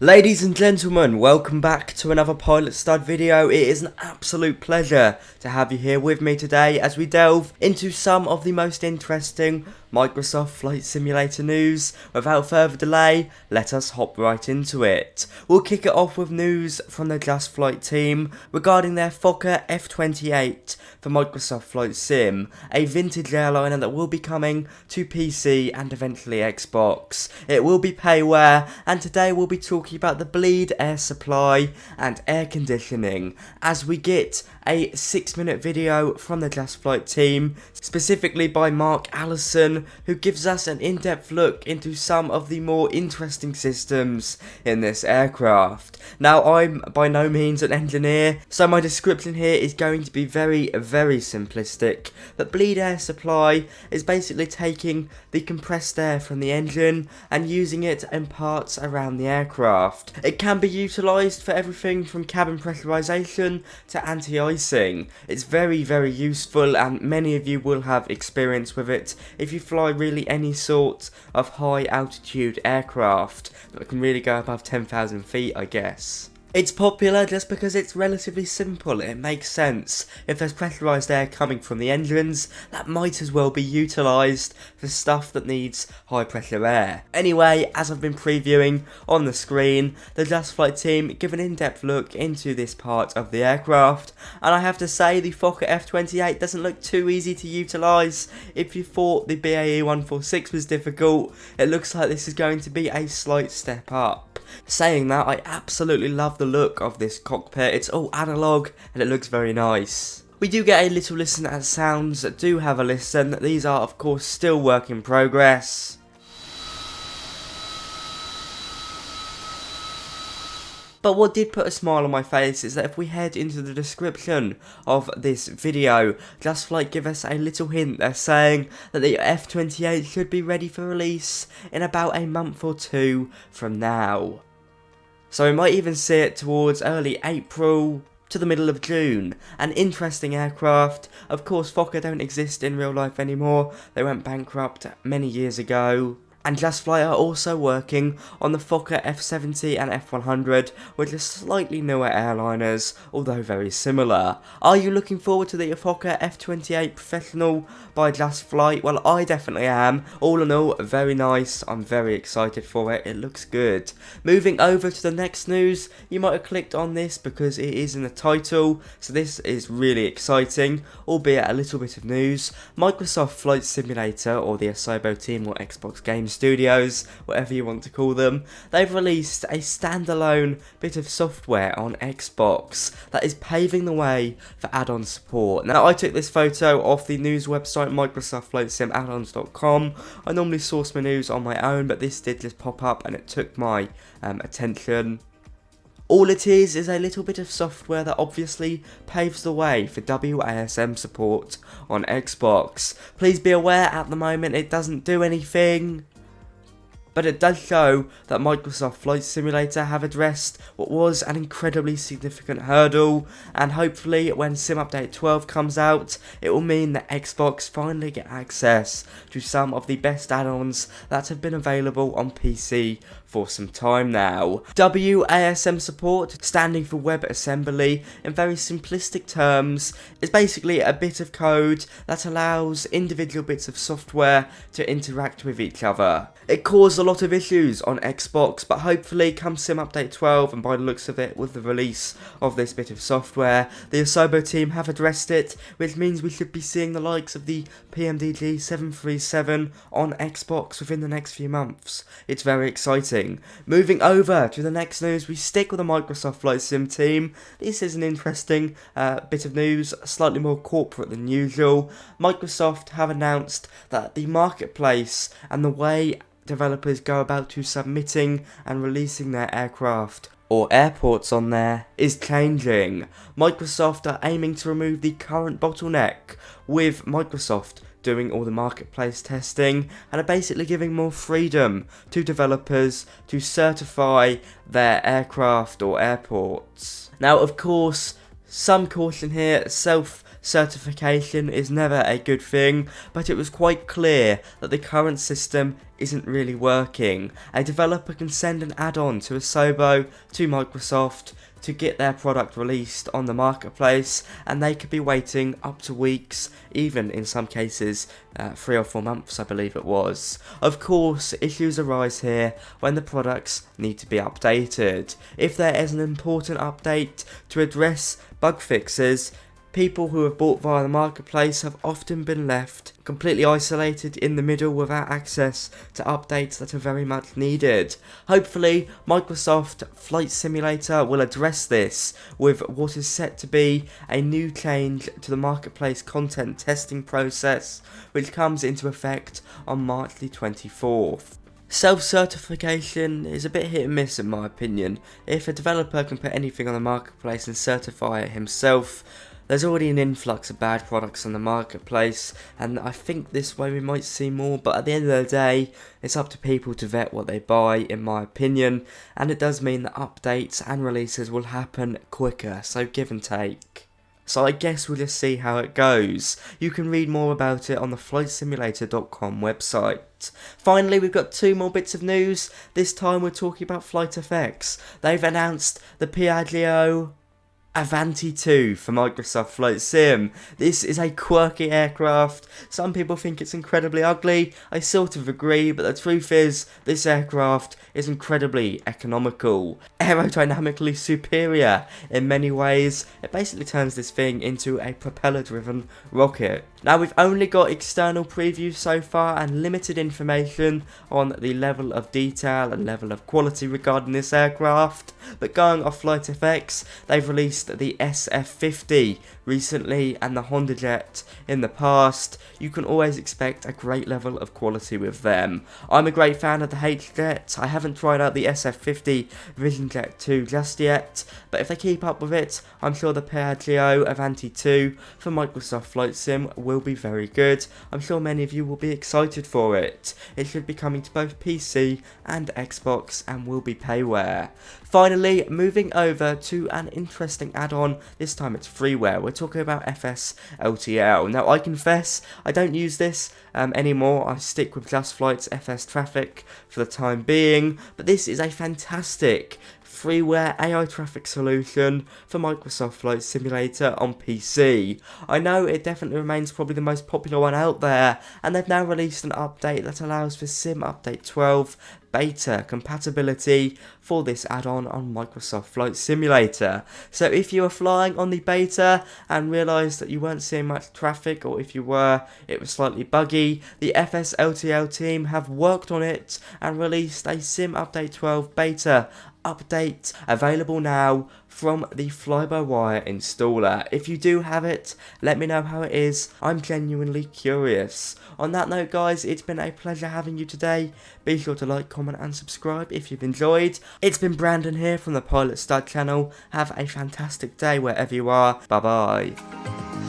Ladies and gentlemen, welcome back to another Pilot Stud video. It is an absolute pleasure to have you here with me today as we delve into some of the most interesting Microsoft Flight Simulator news. Without further delay, let us hop right into it. We'll kick it off with news from the Just Flight team regarding their Fokker F28 for Microsoft Flight Sim, a vintage airliner that will be coming to PC and eventually Xbox. It will be payware, and today we'll be talking about the bleed air supply and air conditioning as we get a 6-minute video from the Just Flight team, specifically by Mark Allison, who gives us an in-depth look into some of the more interesting systems in this aircraft. Now, I'm by no means an engineer, so my description here is going to be very simplistic. The bleed air supply is basically taking the compressed air from the engine and using it in parts around the aircraft. It can be utilised for everything from cabin pressurisation to anti-icing. It's very useful, and many of you will have experience with it if you fly really any sort of high altitude aircraft that can really go above 10,000 feet, I guess. It's popular just because it's relatively simple. It makes sense. If there's pressurised air coming from the engines, that might as well be utilised for stuff that needs high pressure air. Anyway, as I've been previewing on the screen, the Just Flight team give an in-depth look into this part of the aircraft, and I have to say the Fokker F28 doesn't look too easy to utilise. If you thought the BAE 146 was difficult, it looks like this is going to be a slight step up. Saying that, I absolutely love the look of this cockpit. It's all analog and it looks very nice. We do get a little listen at sounds. Do have a listen. These are of course still work in progress. But what did put a smile on my face is that if we head into the description of this video, Just Flight give us a little hint. They're saying that the F28 should be ready for release in about a month or two from now. So we might even see it towards early April to the middle of June. An interesting aircraft. Of course, Fokker don't exist in real life anymore. They went bankrupt many years ago. And Just Flight are also working on the Fokker F70 and F100, which are slightly newer airliners, although very similar. Are you looking forward to the Fokker F28 Professional by Just Flight? Well, I definitely am. All in all, very nice. I'm very excited for it. It looks good. Moving over to the next news, you might have clicked on this because it is in the title, so this is really exciting, albeit a little bit of news. Microsoft Flight Simulator, or the Asobo team, or Xbox Game Studios, whatever you want to call them, they've released a standalone bit of software on Xbox that is paving the way for add-on support. Now, I took this photo off the news website MicrosoftFlightSimAddons.com. I normally source my news on my own, but this did just pop up and it took my attention. All it is a little bit of software that obviously paves the way for WASM support on Xbox. Please be aware, at the moment it doesn't do anything, but it does show that Microsoft Flight Simulator have addressed what was an incredibly significant hurdle, and hopefully when Sim Update 12 comes out, it will mean that Xbox finally get access to some of the best add-ons that have been available on PC for some time now. WASM support, standing for WebAssembly, in very simplistic terms, is basically a bit of code that allows individual bits of software to interact with each other. It caused a lot of issues on Xbox, but hopefully come Sim Update 12, and by the looks of it, with the release of this bit of software, the Asobo team have addressed it, which means we should be seeing the likes of the PMDG 737 on Xbox within the next few months. It's very exciting. Moving over to the next news, we stick with the Microsoft Flight Sim team. This is an interesting bit of news, slightly more corporate than usual. Microsoft have announced that the marketplace and the way developers go about to submitting and releasing their aircraft or airports on there is changing. Microsoft are aiming to remove the current bottleneck, with Microsoft doing all the marketplace testing, and are basically giving more freedom to developers to certify their aircraft or airports. Now, of course, some caution here, certification is never a good thing, but it was quite clear that the current system isn't really working. A developer can send an add-on to a SOBO to Microsoft to get their product released on the marketplace, and they could be waiting up to weeks, even in some cases 3 or 4 months I believe it was. Of course, issues arise here when the products need to be updated. If there is an important update to address bug fixes, people who have bought via the marketplace have often been left completely isolated in the middle without access to updates that are very much needed. Hopefully, Microsoft Flight Simulator will address this with what is set to be a new change to the marketplace content testing process, which comes into effect on March the 24th. Self-certification is a bit hit and miss in my opinion. If a developer can put anything on the marketplace and certify it himself, there's already an influx of bad products on the marketplace, and I think this way we might see more, but at the end of the day, it's up to people to vet what they buy, in my opinion, and it does mean that updates and releases will happen quicker, so give and take. So I guess we'll just see how it goes. You can read more about it on the FlightSimulator.com website. Finally, we've got 2 more bits of news. This time we're talking about FlightFX. They've announced the FSLTL Avanti II for Microsoft Flight Sim. This is a quirky aircraft. Some people think it's incredibly ugly. I sort of agree, but the truth is, this aircraft is incredibly economical, aerodynamically superior in many ways. It basically turns this thing into a propeller-driven rocket. Now, we've only got external previews so far and limited information on the level of detail and level of quality regarding this aircraft, but going off FlightFX, they've released the SF50 recently and the Honda Jet in the past. You can always expect a great level of quality with them. I'm a great fan of the H-Jet. I haven't tried out the SF50 Vision Jet 2 just yet, but if they keep up with it, I'm sure the FlightFX Avanti II for Microsoft Flight Sim will be very good. I'm sure many of you will be excited for it. It should be coming to both PC and Xbox and will be payware. Finally, moving over to an interesting add-on. This time it's freeware. We're talking about FSLTL. Now, I confess I don't use this anymore. I stick with Just Flight's FS Traffic for the time being, but this is a fantastic freeware AI traffic solution for Microsoft Flight Simulator on PC. I know it definitely remains probably the most popular one out there, and they've now released an update that allows for Sim Update 12 beta compatibility for this add-on on Microsoft Flight Simulator. So if you were flying on the beta and realised that you weren't seeing much traffic, or if you were, it was slightly buggy, the FSLTL team have worked on it and released a Sim Update 12 beta update available now from the fly-by-wire installer. If you do have it, let me know how it is. I'm genuinely curious. On that note, guys, it's been a pleasure having you today. Be sure to like, comment and subscribe if you've enjoyed. It's been Brandon here from the Pilot Stud channel. Have a fantastic day wherever you are. Bye bye.